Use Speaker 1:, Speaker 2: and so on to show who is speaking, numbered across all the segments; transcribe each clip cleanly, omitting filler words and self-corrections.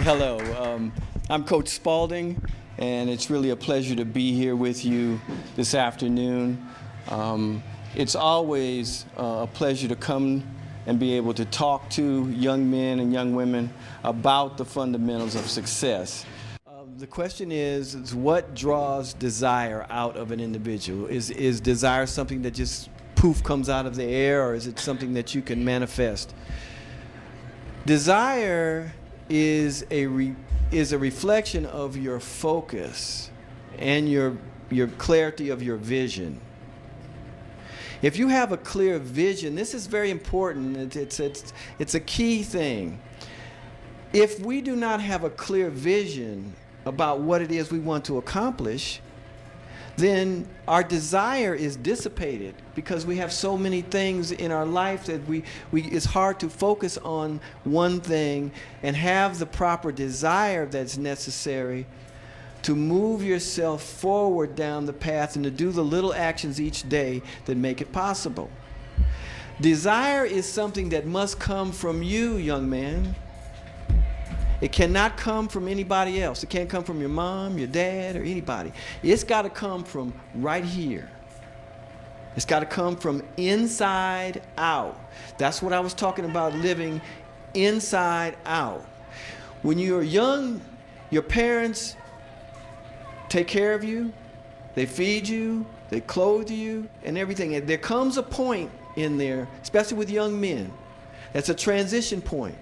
Speaker 1: Hello, I'm Coach Spaulding, and it's really a pleasure to be here with you this afternoon. It's always a pleasure to come and be able to talk to young men and young women about the fundamentals of success. The question is what draws desire out of an individual? Is desire something that just poof comes out of the air, or is it something that you can manifest? Desire is a reflection of your focus and your clarity of your vision. If you have a clear vision, this is very important. It's a key thing. If we do not have a clear vision about what it is we want to accomplish, then our desire is dissipated because we have so many things in our life that it's hard to focus on one thing and have the proper desire that's necessary to move yourself forward down the path and to do the little actions each day that make it possible. Desire is something that must come from you, young man. It cannot come from anybody else. It can't come from your mom, your dad, or anybody. It's got to come from right here. It's got to come from inside out. That's what I was talking about, living inside out. When you're young, your parents take care of you, they feed you, they clothe you, and everything. And there comes a point in there, especially with young men, that's a transition point,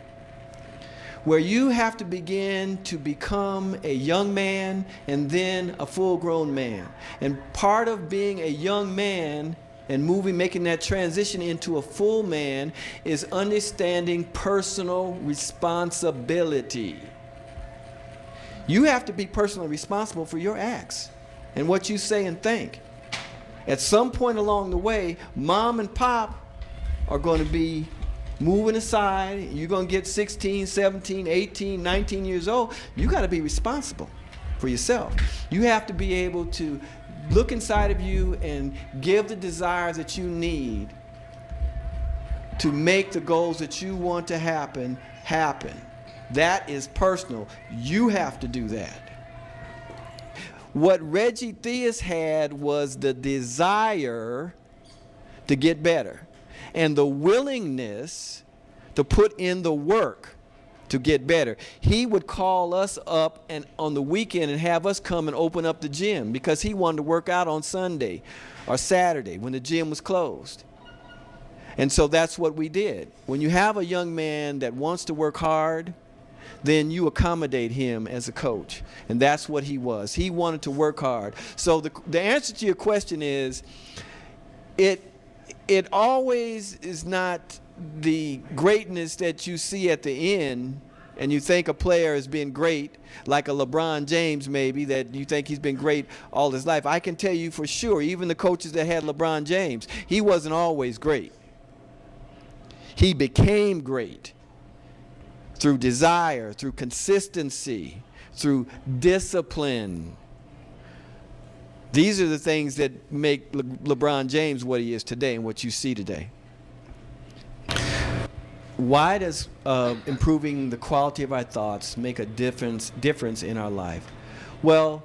Speaker 1: where you have to begin to become a young man and then a full-grown man. And part of being a young man and making that transition into a full man is understanding personal responsibility. You have to be personally responsible for your acts and what you say and think. At some point along the way, mom and pop are going to be moving aside. You're going to get 16, 17, 18, 19 years old. You got to be responsible for yourself. You have to be able to look inside of you and give the desires that you need to make the goals that you want to happen. That is personal. You have to do that. What Reggie Theus had was the desire to get better and the willingness to put in the work to get better. He would call us up and on the weekend and have us come and open up the gym because he wanted to work out on Sunday or Saturday when the gym was closed. And so that's what we did. When you have a young man that wants to work hard, then you accommodate him as a coach. And that's what he was. He wanted to work hard. So the answer to your question is, it always is not the greatness that you see at the end and you think a player has been great, like a LeBron James maybe, that you think he's been great all his life. I can tell you for sure, even the coaches that had LeBron James, he wasn't always great. He became great through desire, through consistency, through discipline. These are the things that make LeBron James what he is today and what you see today. Why does improving the quality of our thoughts make a difference in our life? Well,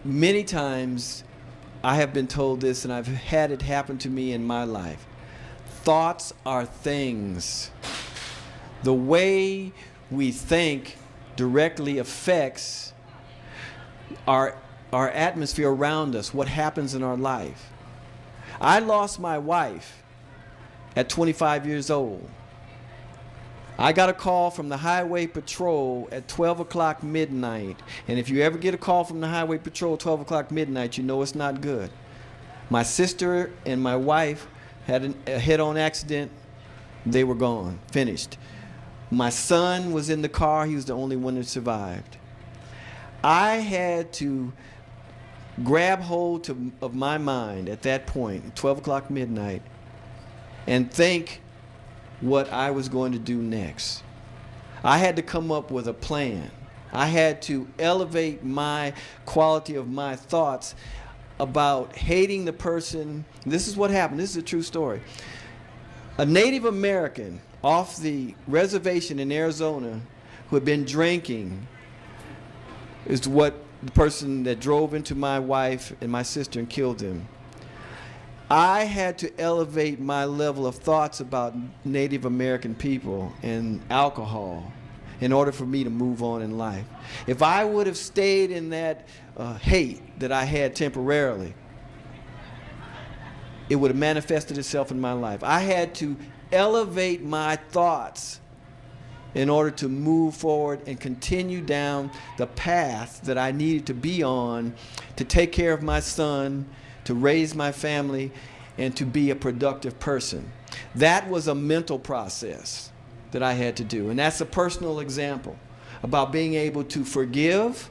Speaker 1: many times I have been told this, and I've had it happen to me in my life. Thoughts are things. The way we think directly affects our atmosphere around us, what happens in our life. I lost my wife at 25 years old. I got a call from the Highway Patrol at 12 o'clock midnight. And if you ever get a call from the Highway Patrol at 12 o'clock midnight, you know it's not good. My sister and my wife had a head-on accident. They were gone, finished. My son was in the car. He was the only one that survived. I had to grab hold of my mind at that point, 12 o'clock midnight, and think what I was going to do next. I had to come up with a plan. I had to elevate my quality of my thoughts about hating the person. This is what happened. This is a true story. A Native American off the reservation in Arizona who had been drinking is what the person that drove into my wife and my sister and killed them. I had to elevate my level of thoughts about Native American people and alcohol in order for me to move on in life. If I would have stayed in that hate that I had temporarily, it would have manifested itself in my life. I had to elevate my thoughts in order to move forward and continue down the path that I needed to be on to take care of my son, to raise my family, and to be a productive person. That was a mental process that I had to do. And that's a personal example about being able to forgive,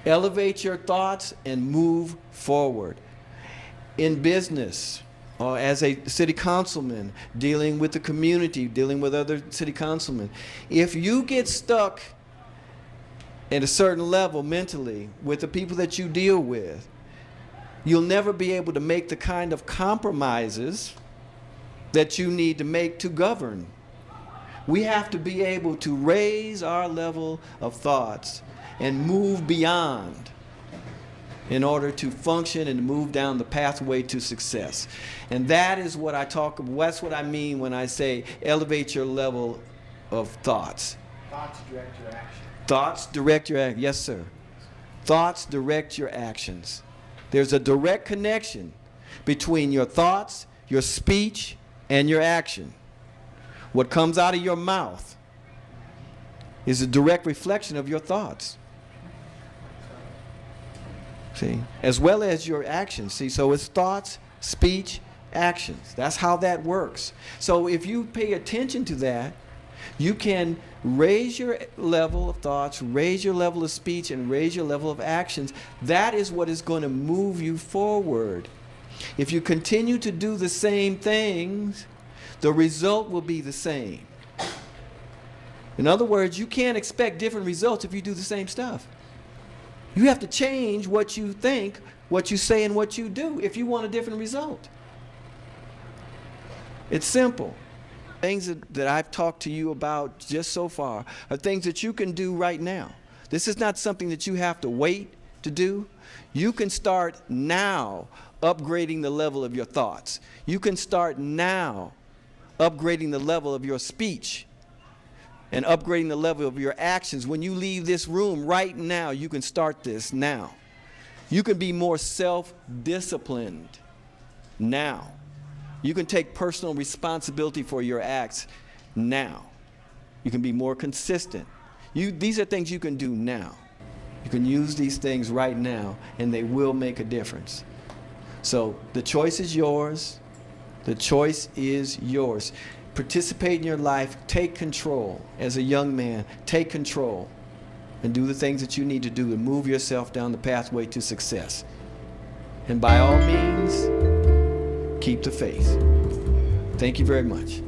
Speaker 1: elevate your thoughts, and move forward. In business, or as a city councilman, dealing with the community, dealing with other city councilmen, if you get stuck at a certain level mentally with the people that you deal with, you'll never be able to make the kind of compromises that you need to make to govern. We have to be able to raise our level of thoughts and move beyond in order to function and move down the pathway to success. And that is what I talk about. That's what I mean when I say elevate your level of thoughts.
Speaker 2: Thoughts direct your action.
Speaker 1: Thoughts direct your action. Yes, sir. Thoughts direct your actions. There's a direct connection between your thoughts, your speech, and your action. What comes out of your mouth is a direct reflection of your thoughts. See, as well as your actions. See, so it's thoughts, speech, actions. That's how that works. So if you pay attention to that, you can raise your level of thoughts, raise your level of speech, and raise your level of actions. That is what is going to move you forward. If you continue to do the same things, the result will be the same. In other words, you can't expect different results if you do the same stuff. You have to change what you think, what you say, and what you do if you want a different result. It's simple. Things that I've talked to you about just so far are things that you can do right now. This is not something that you have to wait to do. You can start now upgrading the level of your thoughts. You can start now upgrading the level of your speech and upgrading the level of your actions. When you leave this room right now, you can start this now. You can be more self-disciplined now. You can take personal responsibility for your acts now. You can be more consistent. These are things you can do now. You can use these things right now, and they will make a difference. So the choice is yours. The choice is yours. Participate in your life. Take control. As a young man, take control and do the things that you need to do to move yourself down the pathway to success. And by all means, keep the faith. Thank you very much.